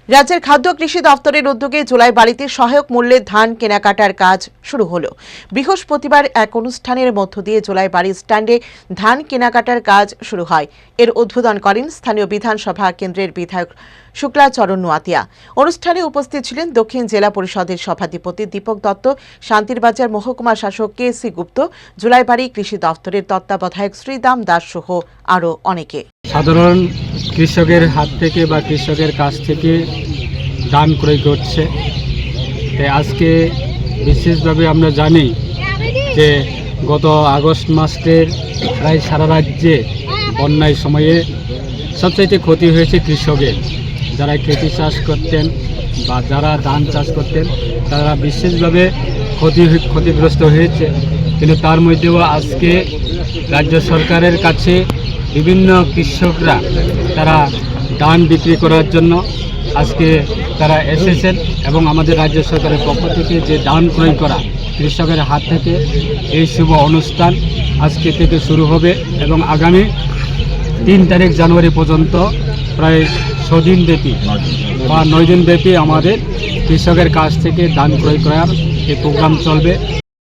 রাজ্যের খাদ্য কৃষি দপ্তরের উদ্যোগে জুলাই বাড়িতে সহায়ক মূল্যে ধান কেনাকাটার কাজ শুরু হলো। বৃহস্পতিবার এক অনুষ্ঠানের মধ্য দিয়ে জুলাই বাড়ি স্ট্যান্ডে ধান কেনাকাটার কাজ শুরু হয়। এর উদ্বোধন করেন স্থানীয় বিধানসভা কেন্দ্রের বিধায়ক শুক্লাচরণ নোয়াতিয়া। অনুষ্ঠানে উপস্থিত ছিলেন দক্ষিণ জেলা পরিষদের সভাধিপতি দীপক দত্ত, শান্তিরবাজার মহকুমা শাসক কে.সি. গুপ্ত, জুলাইবাড়ি কৃষি দপ্তরের তত্ত্বাবধায়ক শ্রীদাম দাস সহ আরও অনেকে। সাধারণ কৃষকের হাত থেকে বা কৃষকের কাছ থেকে ধান ক্রয় করছে। তাই আজকে বিশেষভাবে আমরা জানি যে গত আগস্ট মাসের প্রায় সারা রাজ্যে বন্যার সময়ে সবচাইতে ক্ষতি হয়েছে কৃষকের। যারা খেতি চাষ করতেন বা যারা ধান চাষ করতেন তারা বিশেষভাবে ক্ষতিগ্রস্ত হয়েছে। কিন্তু তার মধ্যেও আজকে রাজ্য সরকারের কাছে বিভিন্ন কৃষকরা তারা ধান বিক্রি করার জন্য আজকে তারা এসেছেন এবং আমাদের রাজ্য সরকারের পক্ষ থেকে যে ধান ক্রয় করা কৃষকের হাত থেকে এই শুভ অনুষ্ঠান আজকে থেকে শুরু হবে এবং আগামী 3 তারিখ জানুয়ারি পর্যন্ত প্রায় 6 দিন ব্যাপী বা 9 দিন ব্যাপী আমাদের কৃষকের কাছ থেকে ধান ক্রয় করার এই প্রোগ্রাম চলবে।